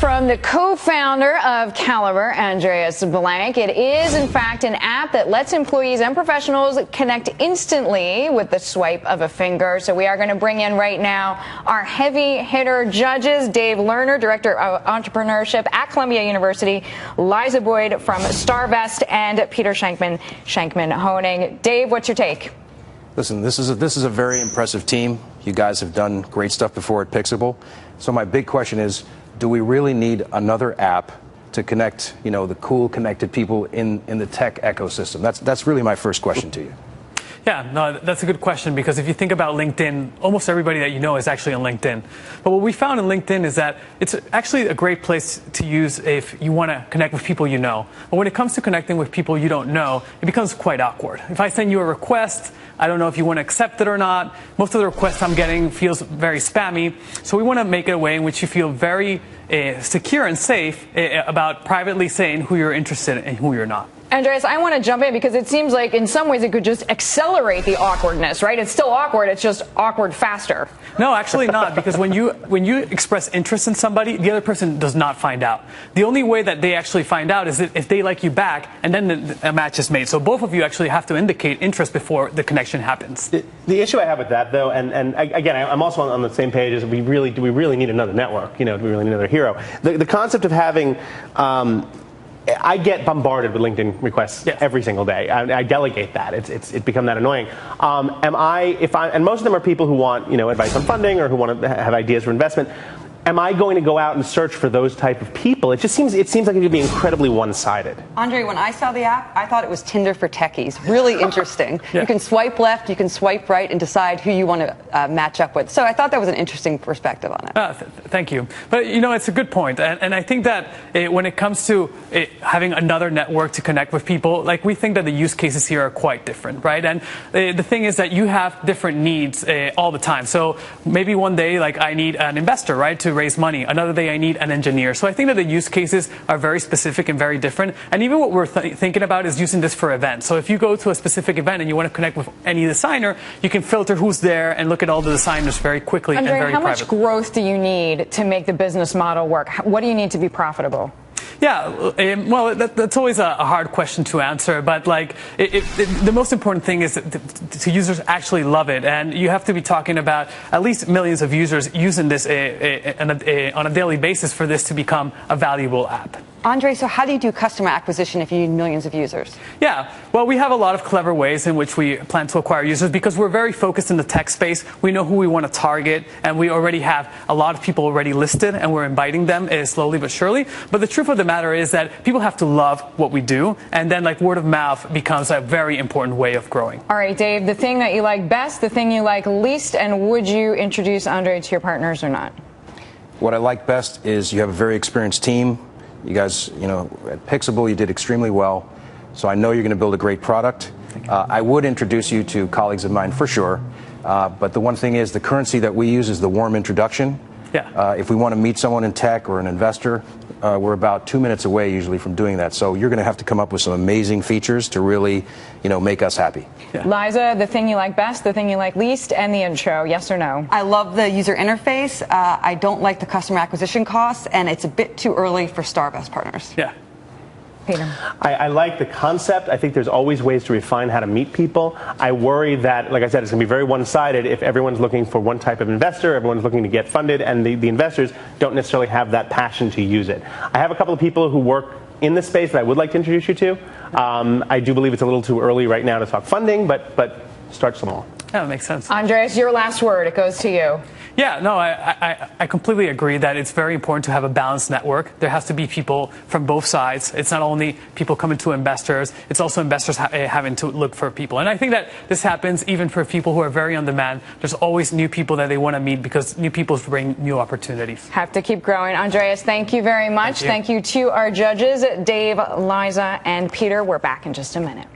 from the co-founder of Caliber, Andreas Blank. It is, in fact, an app that lets employees and professionals connect instantly with the swipe of a finger. So we are going to bring in right now our heavy hitter judges, Dave Lerner, Director of Entrepreneurship at Columbia University, Liza Boyd from Starvest, and Peter Shankman, Honig. Dave, what's your take? Listen, this is a very impressive team. You guys have done great stuff before at Pixable. So my big question is, do we really need another app to connect, the cool connected people in the tech ecosystem? That's really my first question to you. Yeah, no, that's a good question, because if you think about LinkedIn, almost everybody that you know is actually on LinkedIn. But what we found in LinkedIn is that it's actually a great place to use if you want to connect with people you know. But when it comes to connecting with people you don't know, it becomes quite awkward. If I send you a request, I don't know if you want to accept it or not. Most of the requests I'm getting feels very spammy. So we want to make it a way in which you feel very secure and safe about privately saying who you're interested in and who you're not. Andreas, I want to jump in because it seems like in some ways it could just accelerate the awkwardness, right? It's still awkward, it's just awkward faster. No, actually not, because when you express interest in somebody, the other person does not find out. The only way that they actually find out is if they like you back, and then a match is made. So both of you actually have to indicate interest before the connection happens. The issue I have with that, though, and again, I'm also on the same page as do we really need another network? Do we really need another hero? The concept of having I get bombarded with LinkedIn requests every single day. I delegate that. It's become that annoying. And most of them are people who want advice on funding or who want to have ideas for investment. Am I going to go out and search for those type of people? It seems like it could be incredibly one-sided. Andre, when I saw the app, I thought it was Tinder for techies. Really interesting. Yeah. You can swipe left, you can swipe right, and decide who you want to match up with. So I thought that was an interesting perspective on it. Thank you. But, it's a good point. And I think that when it comes to having another network to connect with people, we think that the use cases here are quite different, right? And the thing is that you have different needs all the time. So maybe one day, I need an investor, right, to raise money. Another day I need an engineer. So I think that the use cases are very specific and very different. And even what we're thinking about is using this for events. So if you go to a specific event and you want to connect with any designer, you can filter who's there and look at all the designers very quickly and very how private. Much growth do you need to make the business model work? What do you need to be profitable? Yeah, well, that's always a hard question to answer, but the most important thing is to users actually love it, and you have to be talking about at least millions of users using this on a daily basis for this to become a valuable app. Andre, so how do you do customer acquisition if you need millions of users? Yeah, well, we have a lot of clever ways in which we plan to acquire users because we're very focused in the tech space. We know who we want to target, and we already have a lot of people already listed, and we're inviting them slowly but surely. But the truth of the matter is that people have to love what we do, and then word of mouth becomes a very important way of growing. All right, Dave, the thing that you like best, the thing you like least, and would you introduce Andre to your partners or not? What I like best is you have a very experienced team. You guys, at Pixable, you did extremely well. So I know you're going to build a great product. I would introduce you to colleagues of mine for sure. But the one thing is the currency that we use is the warm introduction. Yeah. If we want to meet someone in tech or an investor, we're about 2 minutes away usually from doing that. So you're going to have to come up with some amazing features to really, make us happy. Yeah. Liza, the thing you like best, the thing you like least, and the intro, yes or no? I love the user interface. I don't like the customer acquisition costs, and it's a bit too early for Starvest partners. Yeah. Peter. I like the concept. I think there's always ways to refine how to meet people. I worry that, like I said, it's going to be very one-sided if everyone's looking for one type of investor, everyone's looking to get funded, and the investors don't necessarily have that passion to use it. I have a couple of people who work in this space that I would like to introduce you to. I do believe it's a little too early right now to talk funding, but start small. Yeah, that makes sense. Andreas, your last word. It goes to you. Yeah, no, I completely agree that it's very important to have a balanced network. There has to be people from both sides. It's not only people coming to investors, it's also investors having to look for people. And I think that this happens even for people who are very on demand. There's always new people that they want to meet because new people bring new opportunities. Have to keep growing. Andreas, thank you very much. Thank you to our judges, Dave, Liza, and Peter. We're back in just a minute.